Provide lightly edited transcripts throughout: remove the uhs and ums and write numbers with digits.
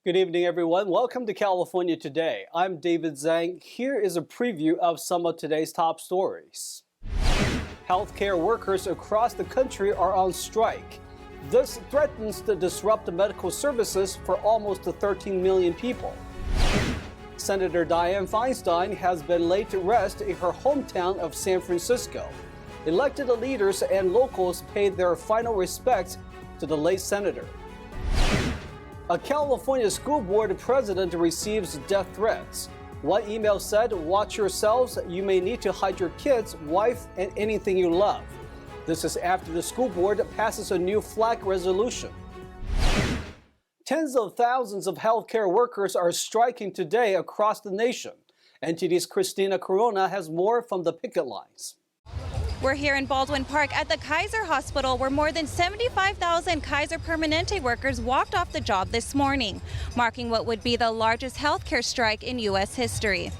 Good evening, everyone. Welcome to California Today. I'm David Zhang. Here is a preview of some of today's top stories. Healthcare workers across the country are on strike. This threatens to disrupt the medical services for almost 13 million people. Senator Dianne Feinstein has been laid to rest in her hometown of San Francisco. Elected leaders and locals paid their final respects to the late senator. A California school board president receives death threats. One email said, "Watch yourselves, you may need to hide your kids, wife, and anything you love." This is after the school board passes a new flag resolution. Tens of thousands of healthcare workers are striking today across the nation. NTD's Christina Corona has more from the picket lines. We're here in Baldwin Park at the Kaiser Hospital, where more than 75,000 Kaiser Permanente workers walked off the job this morning, marking what would be the largest healthcare strike in U.S. history.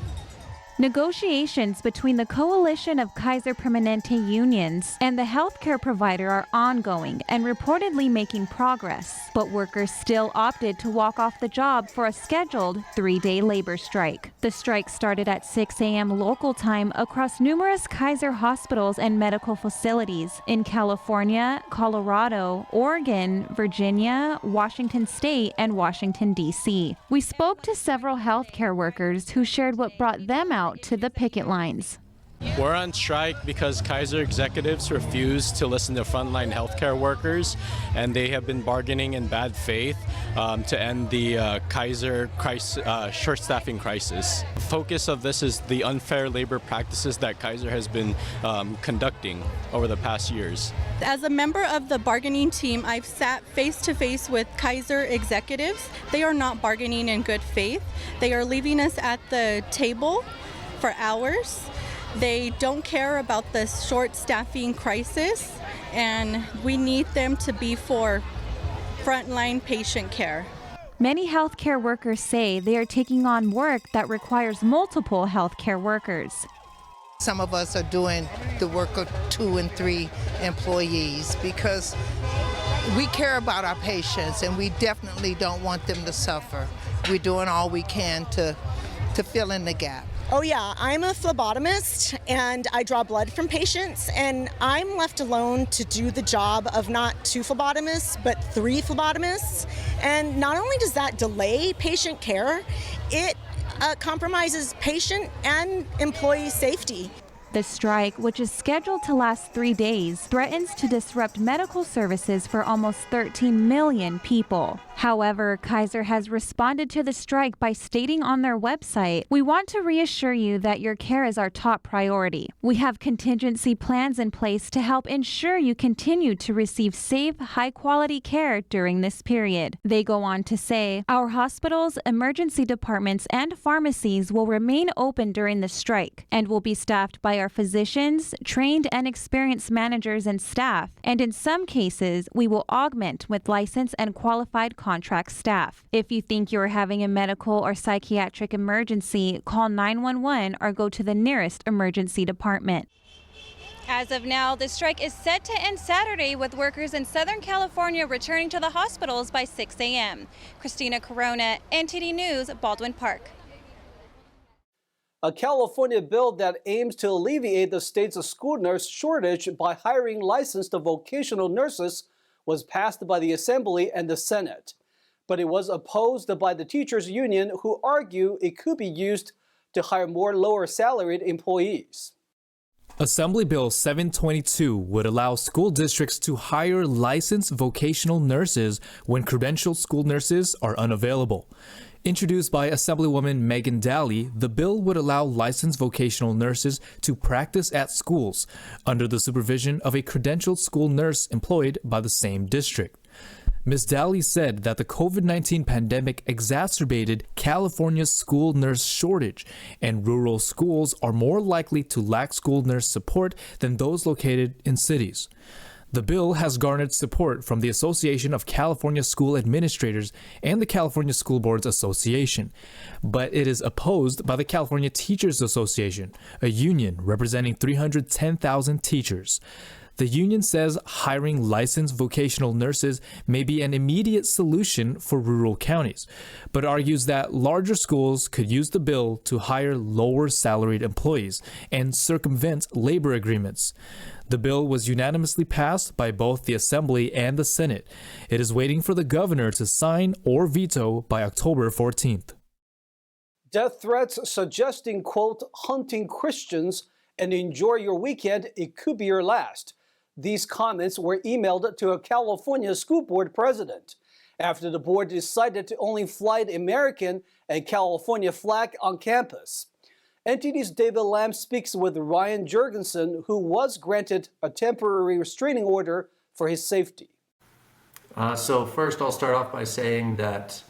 Negotiations between the coalition of Kaiser Permanente unions and the healthcare provider are ongoing and reportedly making progress, but workers still opted to walk off the job for a scheduled 3-day labor strike. The strike started at 6 a.m. local time across numerous Kaiser hospitals and medical facilities in California, Colorado, Oregon, Virginia, Washington State, and Washington, D.C. We spoke to several healthcare workers who shared what brought them out to the picket lines. We're on strike because Kaiser executives refuse to listen to frontline healthcare workers, and they have been bargaining in bad faith to end the Kaiser short staffing crisis. The focus of this is the unfair labor practices that Kaiser has been conducting over the past years. As a member of the bargaining team, I've sat face to face with Kaiser executives. They are not bargaining in good faith. They are leaving us at the table for hours. They don't care about the short staffing crisis, and we need them to be for frontline patient care. Many healthcare workers say they are taking on work that requires multiple healthcare workers. Some of us are doing the work of 2 and 3 employees because we care about our patients and we definitely don't want them to suffer. We're doing all we can to fill in the gap. Oh yeah, I'm a phlebotomist and I draw blood from patients, and I'm left alone to do the job of not 2 phlebotomists but 3 phlebotomists. And not only does that delay patient care, it compromises patient and employee safety. The strike, which is scheduled to last 3 days, threatens to disrupt medical services for almost 13 million people. However, Kaiser has responded to the strike by stating on their website, "We want to reassure you that your care is our top priority. We have contingency plans in place to help ensure you continue to receive safe, high-quality care during this period." They go on to say, "Our hospitals, emergency departments, and pharmacies will remain open during the strike and will be staffed by our physicians, trained and experienced managers and staff, and in some cases, we will augment with licensed and qualified contract staff. If you think you're having a medical or psychiatric emergency, call 911 or go to the nearest emergency department." As of now, the strike is set to end Saturday, with workers in Southern California returning to the hospitals by 6 a.m. Christina Corona, NTD News, Baldwin Park. A California bill that aims to alleviate the state's school nurse shortage by hiring licensed vocational nurses was passed by the Assembly and the Senate. But it was opposed by the teachers' union, who argue it could be used to hire more lower salaried employees. Assembly Bill 722 would allow school districts to hire licensed vocational nurses when credentialed school nurses are unavailable. Introduced by Assemblywoman Megan Daly, the bill would allow licensed vocational nurses to practice at schools under the supervision of a credentialed school nurse employed by the same district. Ms. Daly said that the COVID-19 pandemic exacerbated California's school nurse shortage, and rural schools are more likely to lack school nurse support than those located in cities. The bill has garnered support from the Association of California School Administrators and the California School Boards Association, but it is opposed by the California Teachers Association, a union representing 310,000 teachers. The union says hiring licensed vocational nurses may be an immediate solution for rural counties, but argues that larger schools could use the bill to hire lower salaried employees and circumvent labor agreements. The bill was unanimously passed by both the Assembly and the Senate. It is waiting for the governor to sign or veto by October 14th. Death threats suggesting, quote, hunting Christians and enjoy your weekend, it could be your last. These comments were emailed to a California school board president after the board decided to only fly the American and California flag on campus. NTD's David Lamb speaks with Ryan Jurgensen, who was granted a temporary restraining order for his safety. So first, I'll start off by saying that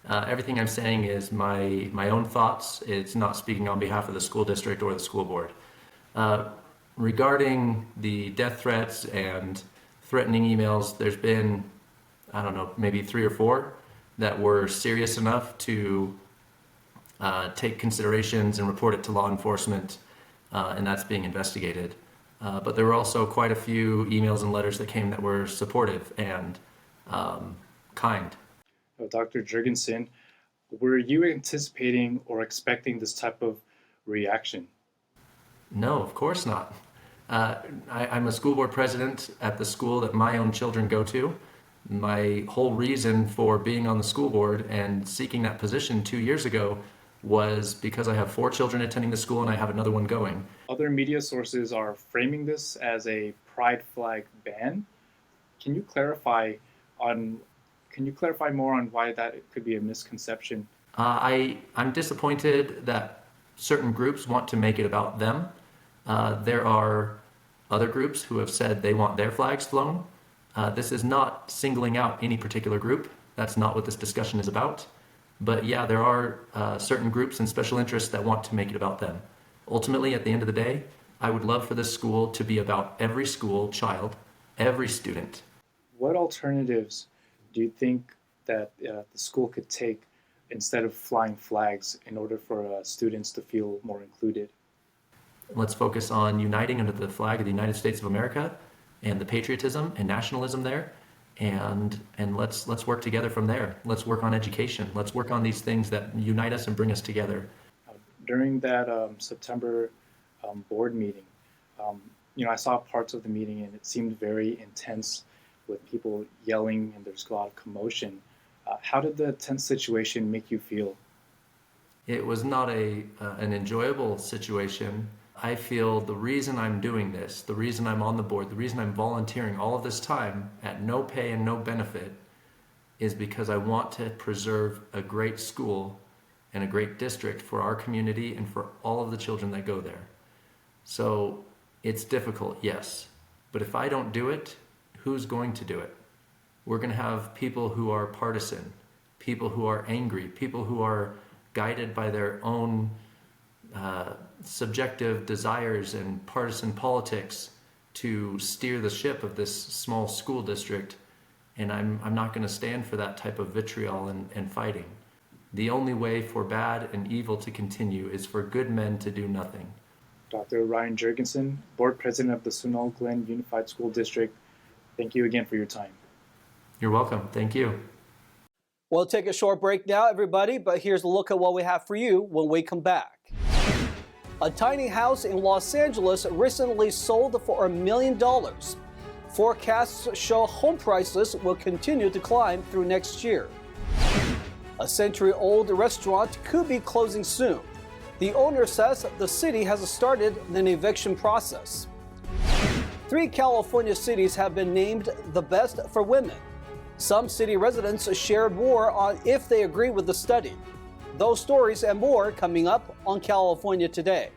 everything I'm saying is my own thoughts. It's not speaking on behalf of the school district or the school board. Regarding the death threats and threatening emails, there's been, I don't know, maybe 3 or 4 that were serious enough to take considerations and report it to law enforcement, and that's being investigated. But there were also quite a few emails and letters that came that were supportive and kind. Dr. Jurgensen, were you anticipating or expecting this type of reaction? No, of course not. I'm a school board president at the school that my own children go to. My whole reason for being on the school board and seeking that position 2 years ago was because I have 4 children attending the school and I have another one going. Other media sources are framing this as a pride flag ban. Can you clarify more on why that could be a misconception? I'm disappointed that certain groups want to make it about them. There are other groups who have said they want their flags flown. This is not singling out any particular group. That's not what this discussion is about. But yeah, there are certain groups and special interests that want to make it about them. Ultimately, at the end of the day, I would love for this school to be about every school child, every student. What alternatives do you think that the school could take instead of flying flags in order for students to feel more included? Let's focus on uniting under the flag of the United States of America and the patriotism and nationalism there, and let's work together from there. Let's work on education. Let's work on these things that unite us and bring us together. During that September board meeting, I saw parts of the meeting and it seemed very intense with people yelling and there's a lot of commotion. How did the tense situation make you feel? It was not an enjoyable situation. I feel the reason I'm doing this, the reason I'm on the board, the reason I'm volunteering all of this time at no pay and no benefit is because I want to preserve a great school and a great district for our community and for all of the children that go there. So it's difficult, yes, but if I don't do it, who's going to do it? We're going to have people who are partisan, people who are angry, people who are guided by their own subjective desires and partisan politics to steer the ship of this small school district, and I'm not going to stand for that type of vitriol and fighting. The only way for bad and evil to continue is for good men to do nothing. Dr. Ryan Jurgensen, Board President of the Sunol Glen Unified School District, thank you again for your time. You're welcome. Thank you. We'll take a short break now, everybody, but here's a look at what we have for you when we come back. A tiny house in Los Angeles recently sold for $1 million. Forecasts show home prices will continue to climb through next year. A century-old restaurant could be closing soon. The owner says the city has started an eviction process. 3 California cities have been named the best for women. Some city residents shared more on if they agree with the study. Those stories and more coming up on California Today.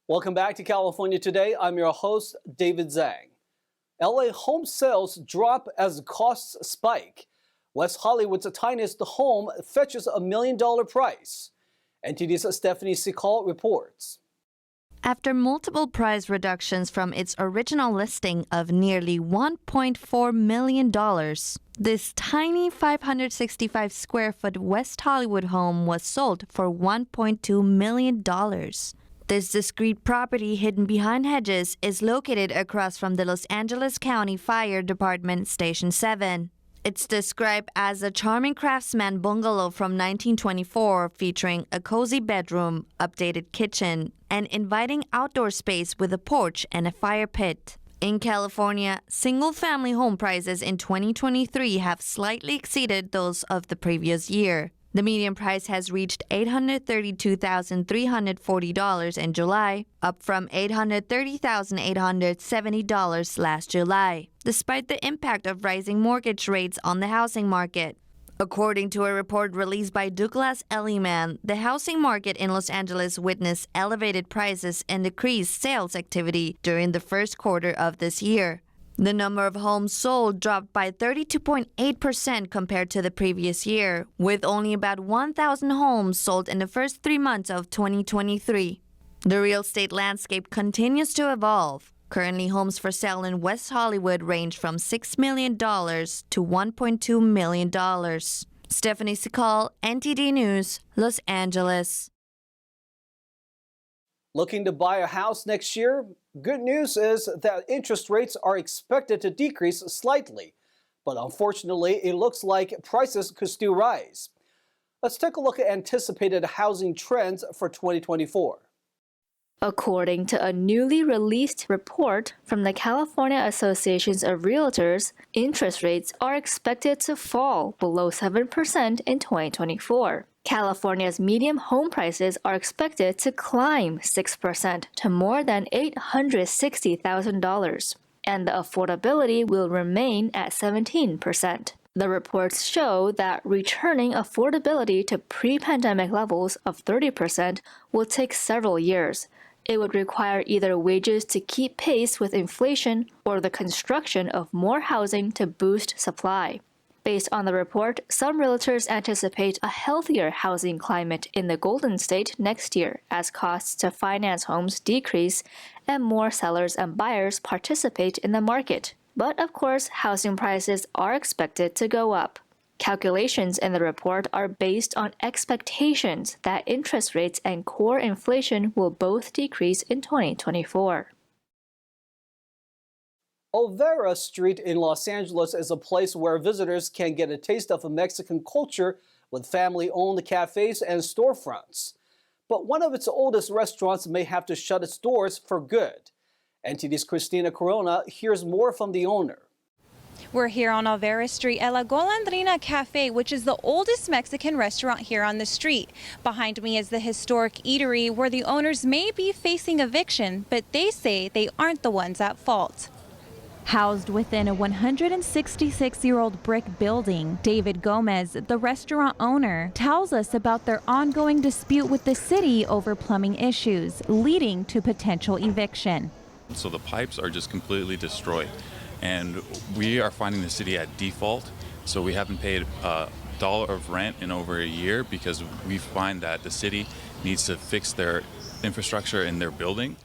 Welcome back to California Today. I'm your host, David Zhang. LA home sales drop as costs spike. West Hollywood's tiniest home fetches $1 million price. NTD's Stephanie Seacole reports. After multiple price reductions from its original listing of nearly $1.4 million, this tiny 565 square foot West Hollywood home was sold for $1.2 million. This discreet property hidden behind hedges is located across from the Los Angeles County Fire Department Station 7. It's described as a charming craftsman bungalow from 1924 featuring a cozy bedroom, updated kitchen, and inviting outdoor space with a porch and a fire pit. In California, single-family home prices in 2023 have slightly exceeded those of the previous year. The median price has reached $832,340 in July, up from $830,870 last July, despite the impact of rising mortgage rates on the housing market. According to a report released by Douglas Elliman, the housing market in Los Angeles witnessed elevated prices and decreased sales activity during the first quarter of this year. The number of homes sold dropped by 32.8% compared to the previous year, with only about 1,000 homes sold in the first 3 months of 2023. The real estate landscape continues to evolve. Currently, homes for sale in West Hollywood range from $6 million to $1.2 million. Stephanie SoCal, NTD News, Los Angeles. Looking to buy a house next year? Good news is that interest rates are expected to decrease slightly, but unfortunately, it looks like prices could still rise. Let's take a look at anticipated housing trends for 2024. According to a newly released report from the California Association of Realtors, interest rates are expected to fall below 7% in 2024. California's median home prices are expected to climb 6% to more than $860,000, and the affordability will remain at 17%. The reports show that returning affordability to pre-pandemic levels of 30% will take several years. It would require either wages to keep pace with inflation or the construction of more housing to boost supply. Based on the report, some realtors anticipate a healthier housing climate in the Golden State next year as costs to finance homes decrease and more sellers and buyers participate in the market. But of course, housing prices are expected to go up. Calculations in the report are based on expectations that interest rates and core inflation will both decrease in 2024. Olvera Street in Los Angeles is a place where visitors can get a taste of a Mexican culture with family-owned cafes and storefronts. But one of its oldest restaurants may have to shut its doors for good. NTD's Christina Corona hears more from the owner. We're here on Olvera Street at La Golondrina Cafe, which is the oldest Mexican restaurant here on the street. Behind me is the historic eatery where the owners may be facing eviction, but they say they aren't the ones at fault. Housed within a 166-year-old brick building, David Gomez, the restaurant owner, tells us about their ongoing dispute with the city over plumbing issues, leading to potential eviction. So the pipes are just completely destroyed, and we are finding the city at default. So we haven't paid $1 of rent in over a year because we find that the city needs to fix their infrastructure in their building.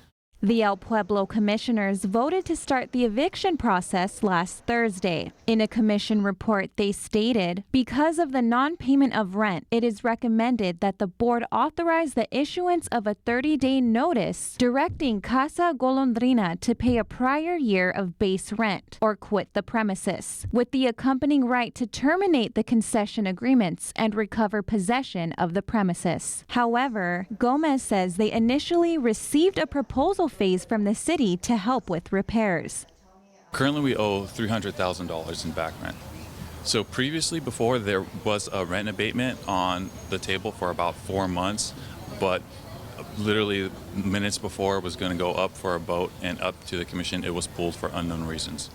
The El Pueblo commissioners voted to start the eviction process last Thursday. In a commission report, they stated, because of the non-payment of rent, it is recommended that the board authorize the issuance of a 30-day notice directing Casa Golondrina to pay a prior year of base rent or quit the premises, with the accompanying right to terminate the concession agreements and recover possession of the premises. However, Gomez says they initially received a proposal phase from the city to help with repairs. Currently we owe $300,000 in back rent. So previously, before, there was a rent abatement on the table for about 4 months, but literally minutes before it was going to go up for a vote and up to the commission, it was pulled for unknown reasons.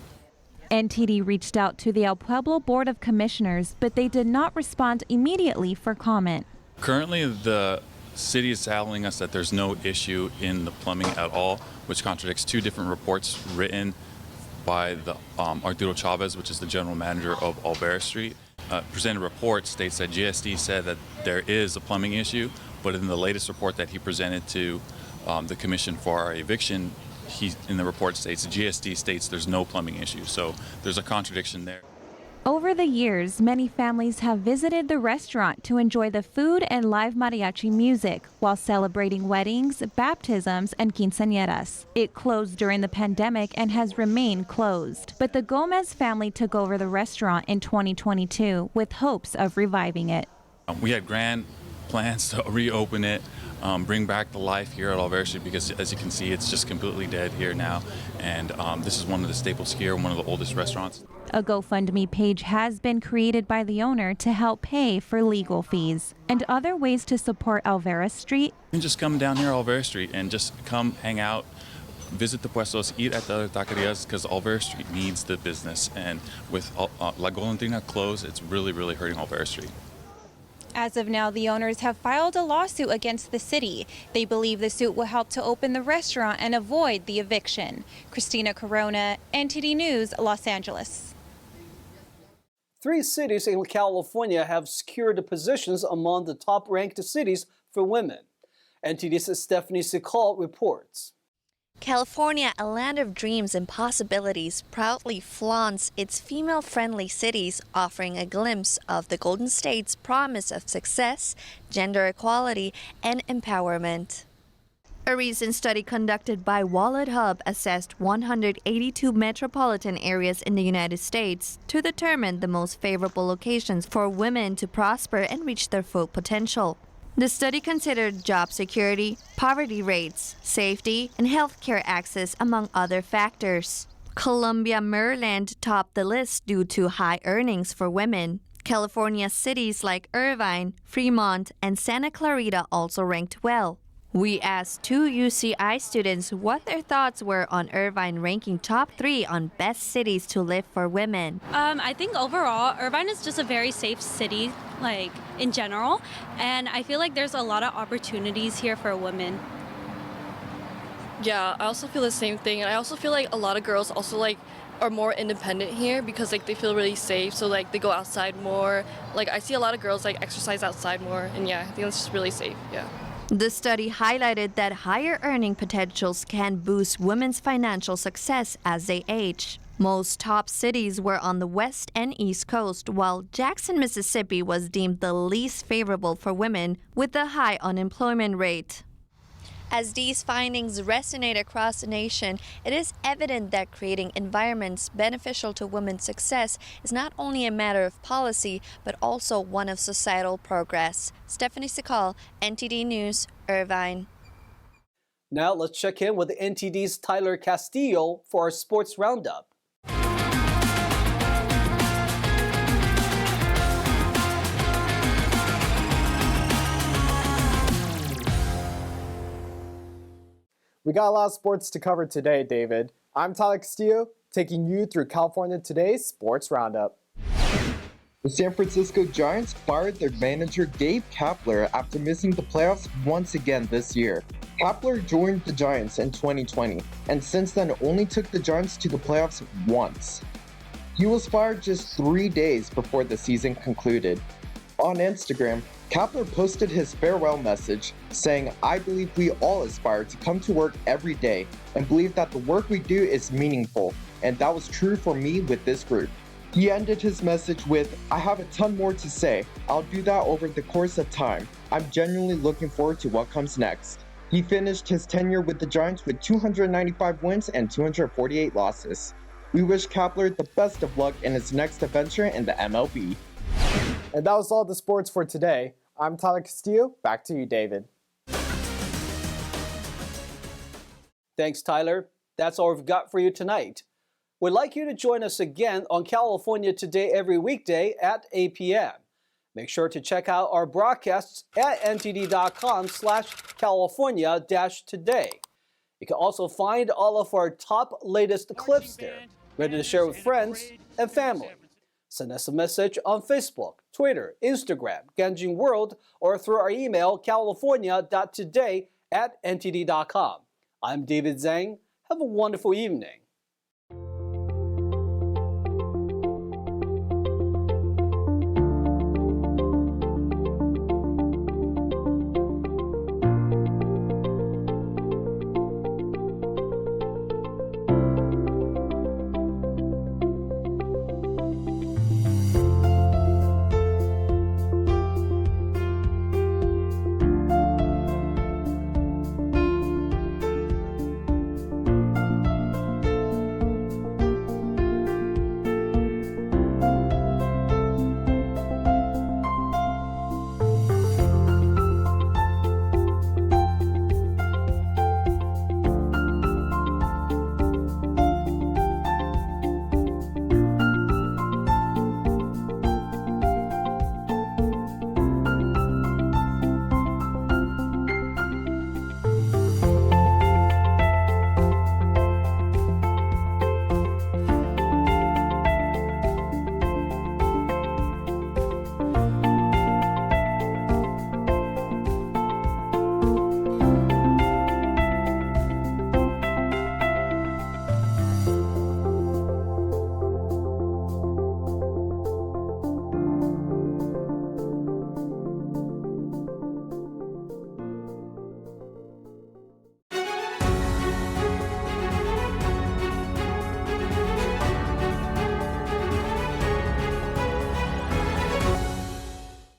NTD reached out to the El Pueblo Board of Commissioners, but they did not respond immediately for comment. Currently, the city is telling us that there's no issue in the plumbing at all, which contradicts 2 different reports written by the Arturo Chavez, which is the general manager of Olvera Street. Presented report states that GSD said that there is a plumbing issue, but in the latest report that he presented to the commission for our eviction, he in the report states, GSD states there's no plumbing issue. So there's a contradiction there. Over the years, many families have visited the restaurant to enjoy the food and live mariachi music while celebrating weddings, baptisms, and quinceañeras. It closed during the pandemic and has remained closed. But the Gomez family took over the restaurant in 2022 with hopes of reviving it. We had grand plans to reopen it, bring back the life here at Olvera Street, because as you can see, it's just completely dead here now. And this is one of the staples here, one of the oldest restaurants. A GoFundMe page has been created by the owner to help pay for legal fees. And other ways to support Olvera Street. You can just come down here Olvera Street and just come hang out, visit the puestos, eat at the other taquerias, because Olvera Street needs the business. And with La Golondrina closed, it's really, really hurting Olvera Street. As of now, the owners have filed a lawsuit against the city. They believe the suit will help to open the restaurant and avoid the eviction. Christina Corona, NTD News, Los Angeles. 3 cities in California have secured positions among the top-ranked cities for women. NTD's Stephanie SoCal reports. California, a land of dreams and possibilities, proudly flaunts its female-friendly cities, offering a glimpse of the Golden State's promise of success, gender equality, and empowerment. A recent study conducted by Wallet Hub assessed 182 metropolitan areas in the United States to determine the most favorable locations for women to prosper and reach their full potential. The study considered job security, poverty rates, safety, and healthcare access, among other factors. Columbia, Maryland topped the list due to high earnings for women. California cities like Irvine, Fremont, and Santa Clarita also ranked well. We asked 2 UCI students what their thoughts were on Irvine ranking top 3 on best cities to live for women. I think overall, Irvine is just a very safe city, like in general, and I feel like there's a lot of opportunities here for women. Yeah, I also feel the same thing, and I also feel like a lot of girls also like are more independent here because like they feel really safe, so like they go outside more. Like I see a lot of girls like exercise outside more, and yeah, I think it's just really safe. Yeah. The study highlighted that higher earning potentials can boost women's financial success as they age. Most top cities were on the West and East Coast, while Jackson, Mississippi was deemed the least favorable for women with a high unemployment rate. As these findings resonate across the nation, it is evident that creating environments beneficial to women's success is not only a matter of policy, but also one of societal progress. Stephanie SoCal, NTD News, Irvine. Now let's check in with NTD's Tyler Castillo for our sports roundup. We got a lot of sports to cover today, David. I'm Tyler Castillo, taking you through California Today's Sports Roundup. The San Francisco Giants fired their manager Gabe Kapler after missing the playoffs once again this year. Kapler joined the Giants in 2020, and since then only took the Giants to the playoffs once. He was fired just 3 days before the season concluded. On Instagram, Kapler posted his farewell message saying, "I believe we all aspire to come to work every day and believe that the work we do is meaningful, and that was true for me with this group." He ended his message with, "I have a ton more to say. I'll do that over the course of time. I'm genuinely looking forward to what comes next." He finished his tenure with the Giants with 295 wins and 248 losses. We wish Kapler the best of luck in his next adventure in the MLB. And that was all the sports for today. I'm Tyler Castillo. Back to you, David. Thanks, Tyler. That's all we've got for you tonight. We'd like you to join us again on California Today every weekday at 8 p.m. Make sure to check out our broadcasts at ntd.com/California-today. You can also find all of our top latest clips there, ready to share with friends and family. Send us a message on Facebook, Twitter, Instagram, Ganjin World, or through our email, california.today@ntd.com. I'm David Zhang. Have a wonderful evening.